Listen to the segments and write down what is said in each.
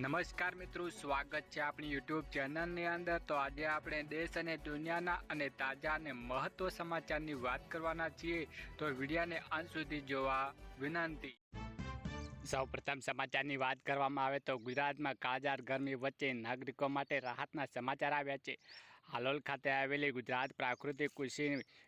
નમસ્કાર મિત્રો, સ્વાગત છે આપણી યુટ્યુબ ચેનલની અંદર। તો આજે આપણે દેશ અને દુનિયાના અને તાજા અને મહત્વ સમાચારની વાત કરવાના છીએ, તો વિડીયોને અંત સુધી જોવા વિનંતી। સૌપ્રથમ સમાચારની વાત કરવામાં આવે તો ગુજરાતમાં કાળઝાળ ગરમી વચ્ચે નાગરિકો માટે રાહતના સમાચાર આવ્યા છે। હાલોલ ખાતે આવેલી ગુજરાત પ્રાકૃતિક કૃષિ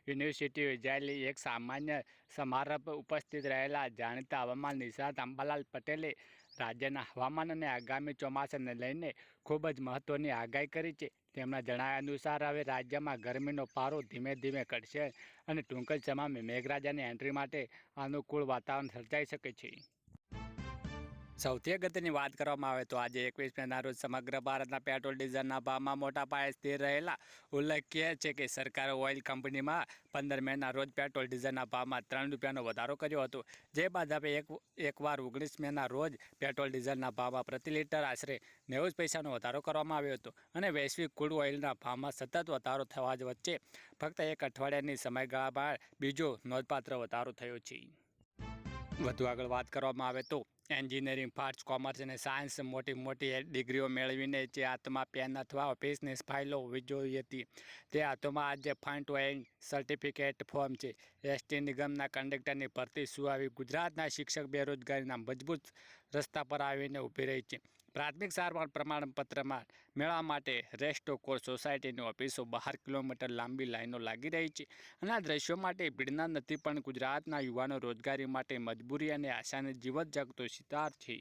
યુનિવર્સિટી યોજાયેલી એક સામાન્ય સમારંભ ઉપસ્થિત રહેલા જાણીતા હવામાન નિષ્ણાત અંબાલાલ પટેલે રાજ્યના હવામાન અને આગામી ચોમાસાને લઈને ખૂબ જ મહત્વની આગાહી કરી છે। તેમના જણાવ્યા અનુસાર હવે રાજ્યમાં ગરમીનો પારો ધીમે ધીમે ઘટશે અને ટૂંક જ સમયમાં મેઘરાજાની એન્ટ્રી માટે અનુકૂળ વાતાવરણ સર્જાઈ શકે છે। સૌથી અગત્યની વાત કરવામાં આવે તો આજે 21 મેના રોજ સમગ્ર ભારતના પેટ્રોલ ડીઝલના ભાવમાં મોટા પાયે સ્થિર રહેલા। ઉલ્લેખનીય છે કે સરકારે ઓઇલ કંપનીમાં 15 મેના રોજ પેટ્રોલ ડીઝલના ભાવમાં 3 રૂપિયાનો વધારો કર્યો હતો, જે બાદ હવે એકવાર 19 મેના રોજ પેટ્રોલ ડીઝલના ભાવમાં પ્રતિ લીટર આશરે 90 પૈસાનો વધારો કરવામાં આવ્યો હતો અને વૈશ્વિક ક્રૂડ ઓઇલના ભાવમાં સતત વધારો થવા વચ્ચે ફક્ત એક અઠવાડિયાની સમયગાળામાં બીજો નોંધપાત્ર વધારો થયો છે। વધુ આગળ વાત કરવામાં આવે તો એન્જિનિયરિંગ, આર્ટ્સ, કોમર્સ અને સાયન્સ મોટી ડિગ્રીઓ મેળવીને જે હાથમાં પેન અથવા ઓફિસની ફાઇલો હોવી જોઈએ હતી, તે હાથોમાં આજે ફ્રન્ટ એન્ડ સર્ટિફિકેટ ફોર્મ છે। એસટી નિગમના કંડક્ટરની ભરતી શું આવી? ગુજરાતના શિક્ષક બેરોજગારીના મજબૂત રસ્તા પર આવીને ઊભી રહી છે। પ્રાથમિક સારવાર પ્રમાણપત્રમાં મેળવવા માટે રેસ્ટો કોર્સ સોસાયટીની ઓફિસો બહાર કિલોમીટર લાંબી લાઈનો લાગી રહી છે અને આ દ્રશ્યો માટે ભીડના નથી, પણ ગુજરાતના યુવાનો રોજગારી માટે મજબૂરી અને આશાને જીવત જગતો સિતાર છે।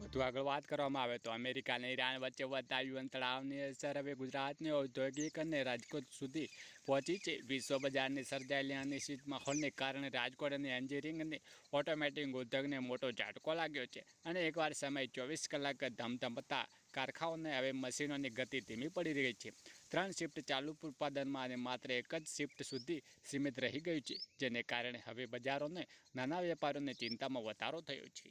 વધુ આગળ વાત કરવામાં આવે તો અમેરિકા અને ઈરાન વચ્ચે વધતા યુવાન તણાવની અસર હવે ગુજરાતની ઔદ્યોગિક અને રાજકોટ સુધી પહોંચી છે। વિશ્વ બજારની સર્જાયેલી અનિશ્ચિત માહોલને કારણે રાજકોટ અને એન્જિનિયરિંગ અને ઓટોમેટિક ઉદ્યોગને મોટો ઝાટકો લાગ્યો છે અને એકવાર સમય 24 કલાક ધમધમતા કારખાનાઓને હવે મશીનોની ગતિ ધીમી પડી રહી છે। 3 શિફ્ટ ચાલુ ઉત્પાદનમાં અને માત્ર એક જ શિફ્ટ સુધી સીમિત રહી ગયું છે, જેને કારણે હવે બજારોને નાના વેપારીઓની ચિંતામાં વધારો થયો છે।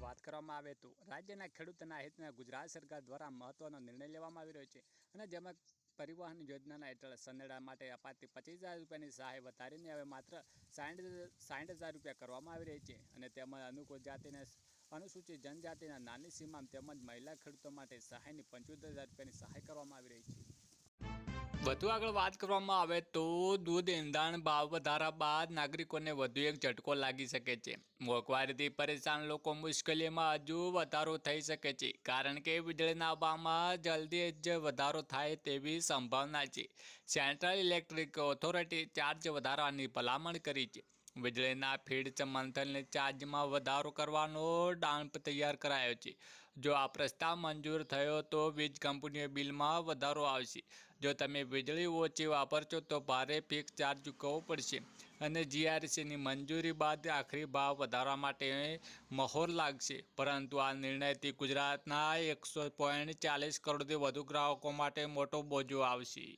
વાત કરવામાં આવે તો રાજ્યના ખેડૂતોના હિતમાં ગુજરાત સરકાર દ્વારા મહત્વનો નિર્ણય લેવામાં આવી રહ્યો છે અને જેમાં પરિવહન યોજનાના હેઠળ સનેડા માટે અપાતી 25,000 રૂપિયાની સહાય વધારીને હવે માત્ર 60,000 રૂપિયા કરવામાં આવી રહી છે અને તેમાં અનુસૂચિત જનજાતિના નાની સીમાંત તેમજ મહિલા ખેડૂતો માટે સહાયની 75,000 રૂપિયાની સહાય કરવામાં આવી રહી છે। વધુ આગળ વાત કરવામાં આવે તો દૂધ ઇંધણ ભાવ વધારા બાદ નાગરિકોને વધુ એક ઝટકો લાગી શકે છે। મોંઘવારીથી પરેશાન લોકો મુશ્કેલીમાં હજુ વધારો થઈ શકે છે, કારણ કે વીજળીના ભાવમાં જલ્દી જ વધારો થાય તેવી સંભાવના છે। સેન્ટ્રલ ઇલેક્ટ્રિક ઓથોરિટી ચાર્જ વધારવાની ભલામણ કરી છે। વીજળીના ફીડ મંથનની ચાર્જમાં વધારો કરવાનો ડામ્પ તૈયાર કરાયો છે। જો આ પ્રસ્તાવ મંજૂર થયો તો વીજ કંપનીઓ બિલમાં વધારો આવશે। જો તમે વીજળી ઓછી વાપરશો તો ભારે ફિક્સ ચાર્જ ચૂકવવો પડશે અને જીઆરસીની મંજૂરી બાદ આખરી ભાવ વધારવા માટે મહોર લાગશે, પરંતુ આ નિર્ણયથી ગુજરાતના 100.40 કરોડથી વધુ ગ્રાહકો માટે મોટો બોજો આવશે।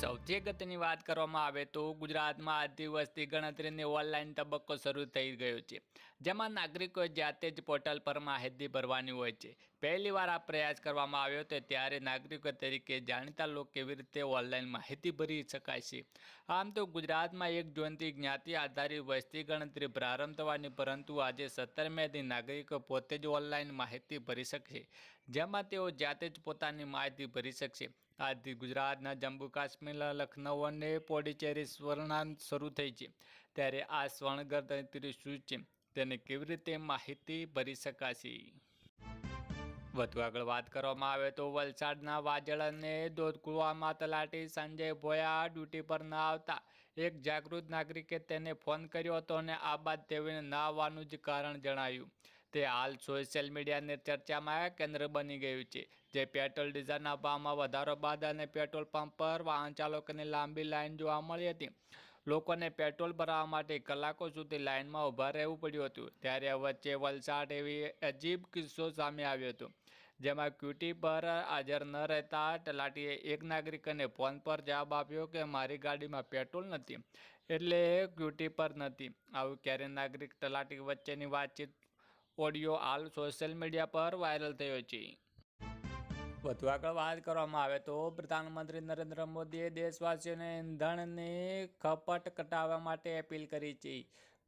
સૌથી અગત્યની વાત કરવામાં આવે તો ગુજરાતમાં આજથી વસ્તી ગણતરીની ઓનલાઈન તબક્કો શરૂ થઈ ગયો છે, જેમાં નાગરિકોએ જાતે જ પોર્ટલ પર માહિતી ભરવાની હોય છે। પહેલીવાર આ પ્રયાસ કરવામાં આવ્યો હતો ત્યારે નાગરિકો તરીકે જાણીતા લોકો કેવી રીતે ઓનલાઈન માહિતી ભરી શકાય છે। આમ તો ગુજરાતમાં 1 જૂનથી જ્ઞાતિ આધારિત વસ્તી ગણતરી પ્રારંભ થવાની, પરંતુ આજે 17 મેથી નાગરિકો પોતે જ ઓનલાઈન માહિતી ભરી શકશે, જેમાં તેઓ જાતે જ પોતાની માહિતી ભરી શકશે। આજથી ગુજરાતના જમ્મુ કાશ્મીર, લખનઉ અને પોંડિચેરી સ્વર્ણાંત શરૂ થઈ છે, ત્યારે આ સ્વર્ણ ગણતરી શું છે તેને કેવી રીતે માહિતી ભરી શકાશે? વધુ આગળ વાત કરવામાં આવે તો વલસાડના વાજળ અને દોધકુવામાં તલાટી સંજય ભોયા ડ્યુટી પર ન આવતા એક જાગૃત નાગરિકે તેને ફોન કર્યો હતો અને આ બાદ તેઓને ન આવવાનું જ કારણ જણાવ્યું। તે હાલ સોશિયલ મીડિયાની ચર્ચામાં કેન્દ્ર બની ગયું છે, જે પેટ્રોલ ડીઝલના ભાવમાં વધારો બાદ અને પેટ્રોલ પંપ પર વાહન ચાલકોની લાંબી લાઈન જોવા મળી હતી। લોકોને પેટ્રોલ ભરાવવા માટે કલાકો સુધી લાઈનમાં ઊભા રહેવું પડ્યું હતું। ત્યારે વચ્ચે વલસાડ એવી અજીબ કિસ્સો સામે આવ્યો હતો, જેમાં ક્યુટી પર હાજર ન રહેતા તલાટીએ એક નાગરિકને ફોન પર જવાબ આપ્યો કે મારી ગાડીમાં પેટ્રોલ નથી, એટલે ક્યુટી પર નથી। આવું ક્યારે નાગરિક તલાટી વચ્ચેની વાતચીત ઓડિયો હાલ સોશિયલ મીડિયા પર વાયરલ થયો છે। વધુ આગળ વાત કરવામાં આવે તો પ્રધાનમંત્રી નરેન્દ્ર મોદીએ દેશવાસીઓને ઇંધણની ખપત ઘટાડવા માટે અપીલ કરી છે।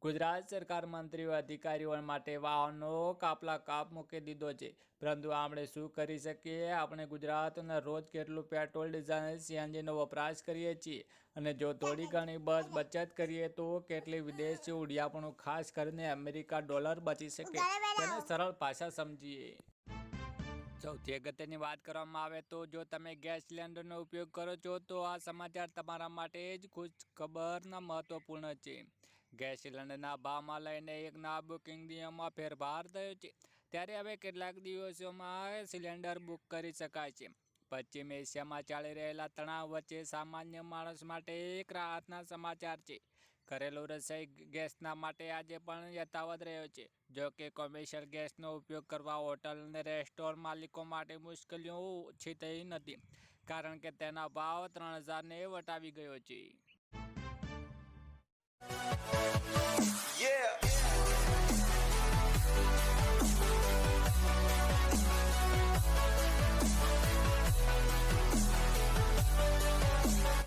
ગુજરાત સરકાર મંત્રીઓ અધિકારીઓ માટે વાહનો કાપલા કાપ મૂકી દીધો છે, પરંતુ આપણે શું કરી શકીએ? આપણે ગુજરાતના રોજ કેટલું પેટ્રોલ, ડીઝલ, સીએનજીનો વપરાશ કરીએ છીએ, અને જો થોડી ઘણી બચત કરીએ તો કેટલી વિદેશી ઉડિયાપણું, ખાસ કરીને અમેરિકા ડોલર બચી શકે. તેને સરળ ભાષા સમજીએ. સૌથી અગત્યની વાત કરવામાં આવે તો જો તમે ગેસ સિલિન્ડરનો ઉપયોગ કરો છો તો આ સમાચાર તમારા માટે જ ખુશ ખબરના મહત્વપૂર્ણ છે. ગેસ સિલિન્ડરના ભાવમાં લઈને એક નવા બુકિંગ નિયમમાં ફેરફાર થયો છે. ત્યારે હવે કેટલાક દિવસોમાં સિલિન્ડર બુક કરી શકાય છે. પશ્ચિમ એશિયામાં ચાલી રહેલા તણાવ વચ્ચે સામાન્ય માણસ માટે એક રાહતના સમાચાર છે. ઘરેલું રસોઈ ગેસના માટે આજે પણ યથાવત રહ્યો છે. જો કે કોમર્શિયલ ગેસનો ઉપયોગ કરવા હોટલ અને રેસ્ટોરન્ટ માલિકો માટે મુશ્કેલીઓ ઓછી થઈ નથી, કારણ કે તેના ભાવ 3000ને વટાવી ગયો છે. Yeah.